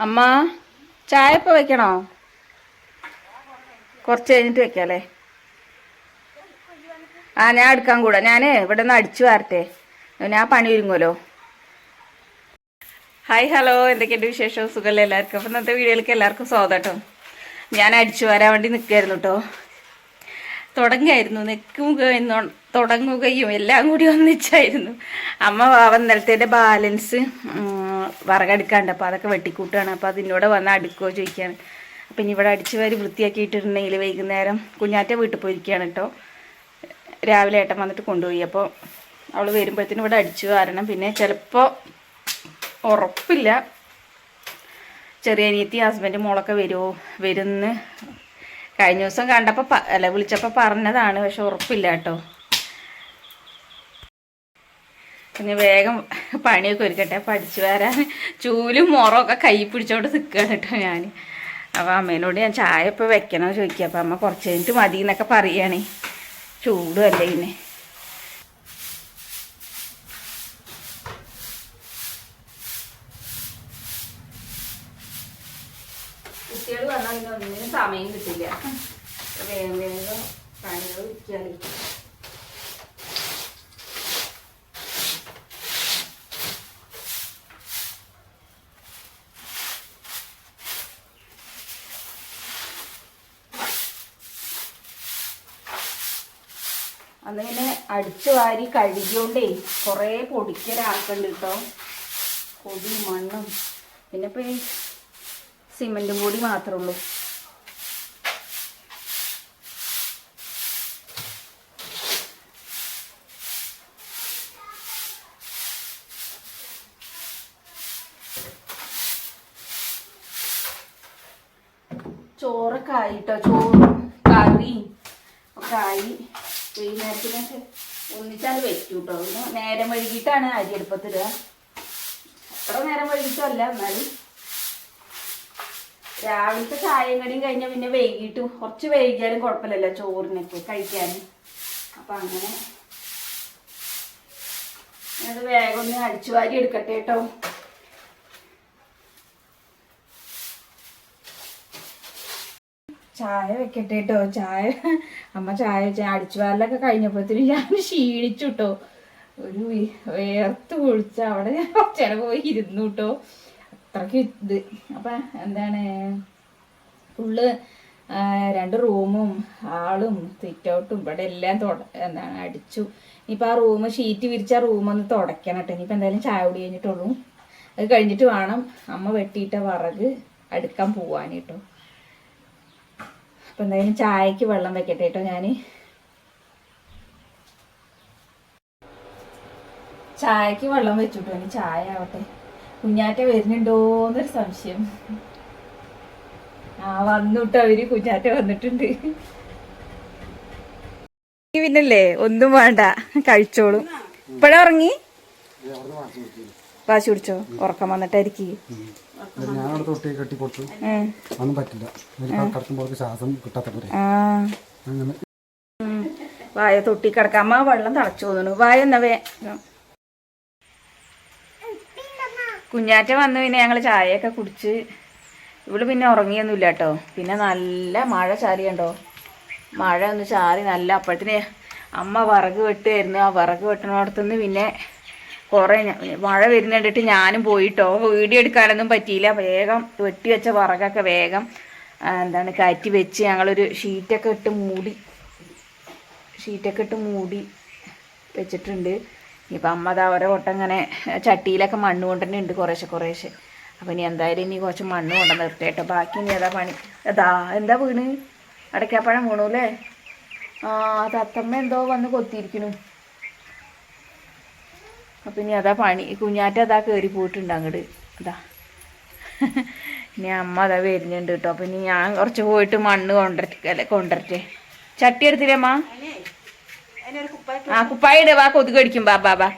അമ്മ ചായ ഇപ്പം വെക്കണോ? കുറച്ച് കഴിഞ്ഞിട്ട് വെക്കാല്ലേ? ഞാൻ എടുക്കാൻ കൂടാ. ഞാൻ ഇവിടെ നിന്ന് അടിച്ചു വാരട്ടെ, ഞാൻ പണി ഒരുങ്ങുമല്ലോ. ഹായ് ഹലോ, എന്തൊക്കെയുണ്ട് വിശേഷം? സുഖമല്ലേ എല്ലാവർക്കും? അപ്പം ഇന്നത്തെ വീഡിയോയിലേക്ക് എല്ലാവർക്കും സ്വാഗതം കേട്ടോ. ഞാൻ അടിച്ചു വാരാൻ വേണ്ടി നിൽക്കുകയായിരുന്നു കേട്ടോ. തുടങ്ങുകയും എല്ലാം കൂടി ഒന്നിച്ചായിരുന്നു. അമ്മ ഇന്നലത്തെ ബാലൻസ് വറകടുക്കാണ്ട്, അപ്പോൾ അതൊക്കെ വെട്ടിക്കൂട്ടുകയാണ്. അപ്പോൾ അതിനോട് വന്ന് അടുക്കുമോ ചോദിക്കുകയാണ്. അപ്പം ഇനി ഇവിടെ അടിച്ചു വാരി വൃത്തിയാക്കിയിട്ടുണ്ടെങ്കിൽ വൈകുന്നേരം കുഞ്ഞാറ്റ വീട്ടിൽ പോയിരിക്കുകയാണ് കേട്ടോ. രാവിലെ ഏട്ടൻ വന്നിട്ട് കൊണ്ടുപോയി. അപ്പോൾ അവൾ വരുമ്പോഴത്തേനും ഇവിടെ അടിച്ചു വാരണം. പിന്നെ ചിലപ്പോൾ ഉറപ്പില്ല, ചെറിയ അനിയത്തി ഹസ്ബൻഡ് മോളൊക്കെ വരുമെന്ന് കഴിഞ്ഞ ദിവസം കണ്ടപ്പോൾ വിളിച്ചപ്പോൾ പറഞ്ഞതാണ്. പക്ഷെ ഉറപ്പില്ല കേട്ടോ. പിന്നെ വേഗം പണിയൊക്കെ ഒരുക്കട്ടെ. അപ്പം അടിച്ചു വരാൻ ചൂലും മുറമൊക്കെ കൈ പിടിച്ചോണ്ട് നിൽക്കുകയാണ് കേട്ടോ ഞാൻ. അപ്പോൾ അമ്മേനോട് ഞാൻ ചായ ഇപ്പോൾ വെക്കണോ ചോദിക്കുക. അപ്പം അമ്മ കുറച്ച് കഴിഞ്ഞിട്ട് മതി എന്നൊക്കെ പറയുകയാണേ. ചൂടും അല്ലേ ഇന്നെ. കുട്ടികൾ വന്നാൽ പിന്നെ ഒന്നിനും സമയം കിട്ടില്ല. വേഗം വേഗം പണികൾ ഇരിക്കുകയാണ്. അന്ന് പിന്നെ അടിച്ചു വാരി കഴുകിയോണ്ടേ കുറേ പൊടിക്കലാക്കുന്നുണ്ട് കേട്ടോ. പൊടിയും മണ്ണും പിന്നെ ഇപ്പോൾ ഈ സിമെൻറ്റും പൊടി മാത്രമേ ഉള്ളൂ. ചോറൊക്കെ ആയിട്ടോ, ചോറും കറിയും ഒക്കെ ആയി. വൈകുന്നേരത്തിനൊക്കെ ഒന്നിച്ചാണ് വെച്ചു കേട്ടോ. പിന്നെ നേരം വൈകിട്ടാണ് അരി അടുപ്പത്തിടുക. അത്ര നേരം വൈകിട്ടല്ല, എന്നാലും രാവിലത്തെ ചായയും കടിയും കഴിഞ്ഞാൽ പിന്നെ വൈകിട്ടും കുറച്ച് വൈകിയാലും കുഴപ്പമില്ലല്ലോ ചോറിനൊക്കെ കഴിക്കാൻ. അപ്പം അങ്ങനെ അത് വേഗം ഒന്ന് അടിച്ചു വാരി എടുക്കട്ടെ കേട്ടോ. ചായ വെക്കട്ടെ കേട്ടോ. അമ്മ ചായ അടിച്ചു വാരലൊക്കെ കഴിഞ്ഞപ്പോഴത്തേനും ഞാൻ ക്ഷീണിച്ചു കേട്ടോ. ഒരു വേർത്ത് കുളിച്ച അവിടെ ഞാൻ ചില പോയി ഇരുന്നു കേട്ടോ. അത്രയ്ക്ക് ഇത്. അപ്പം എന്താണ് ഫുള്ള് 2 റൂമും ഹാളും സിറ്റ് ഔട്ടും ഇവിടെ എല്ലാം അടിച്ചു. ഇനിയിപ്പോൾ ആ ഷീറ്റ് വിരിച്ച റൂമൊന്ന് തുടയ്ക്കണം കേട്ടോ. ഇനിയിപ്പോൾ എന്തായാലും ചായ കുടി കഴിഞ്ഞിട്ടുള്ളൂ. അത് കഴിഞ്ഞിട്ട് വേണം അമ്മ വെട്ടിയിട്ട വിറക് അടുക്കാൻ പോവാൻ കേട്ടോ. അപ്പം എന്തായാലും ചായക്ക് വെള്ളം വെക്കട്ടെ കേട്ടോ. ഞാൻ ചായക്ക് വെള്ളം വെച്ചിട്ടോ. ഇനി ചായ ആവട്ടെ. കുഞ്ഞാറ്റ വരുന്നുണ്ടോന്നൊരു സംശയം. വന്നുട്ടോ അവര്. കുഞ്ഞാറ്റ വന്നിട്ടുണ്ട്. പിന്നല്ലേ ഒന്നും വേണ്ട, കഴിച്ചോളും. ഇപ്പഴാ ഉറങ്ങി? വാശി പിടിച്ചോ? ഉറക്കം വന്നിട്ടായിരിക്കും. വായ തൊട്ടി കിടക്കാം. അമ്മ വെള്ളം തിളച്ചു തോന്നുന്നു. വായ എന്നാ കുഞ്ഞാറ്റ വന്നു. പിന്നെ ഞങ്ങൾ ചായയൊക്കെ കുടിച്ച് ഇവള് പിന്നെ ഉറങ്ങിയൊന്നുമില്ല കേട്ടോ. പിന്നെ നല്ല മഴ ചാരിയുണ്ടോ, മഴ ഒന്ന് ചാരി നല്ല. അപ്പോഴത്തേന് അമ്മ വിറക് വെട്ടുമായിരുന്നു. ആ വിറക് വെട്ടണോടത്തുനിന്ന് പിന്നെ കുറേ മഴ വരുന്നുണ്ടിട്ട് ഞാനും പോയിട്ടോ. വീഡിയോ എടുക്കാനൊന്നും പറ്റിയില്ല. വേഗം വെട്ടി വെച്ച വിറകൊക്കെ വേഗം കയറ്റി വെച്ച് ഞങ്ങളൊരു ഷീറ്റൊക്കെ ഇട്ട് മൂടി വെച്ചിട്ടുണ്ട്. ഇപ്പം അമ്മ അതാ ഓരോ വട്ടം ഇങ്ങനെ ചട്ടിയിലൊക്കെ മണ്ണ് കൊണ്ട് തന്നെ ഉണ്ട് കുറേശ്ശെ. അപ്പം ഇനി എന്തായാലും ഇനി കുറച്ച് മണ്ണ് കൊണ്ട് നിർത്തേട്ടോ. ബാക്കി ഇനി അതാ പണി. എന്താ വീണ്? അടയ്ക്കാപ്പഴം വീണു അല്ലേ? തത്തമ്മ എന്തോ വന്ന് കൊത്തിയിരിക്കണു. അപ്പം ഇനി അതാ പണി. കുഞ്ഞാറ്റ അതാ കയറി പോയിട്ടുണ്ട് അങ്ങോട്ട്. ഇനി അമ്മ അതാ വരുന്നുണ്ട് കേട്ടോ. അപ്പം ഇനി ഞാൻ കുറച്ച് പോയിട്ട് മണ്ണ് കൊണ്ടുവരട്ടെ. ചട്ടി എടുത്തില്ലേ അമ്മ? കുപ്പായ ഇടുക. കൊതുക് കടിക്കും. ബാ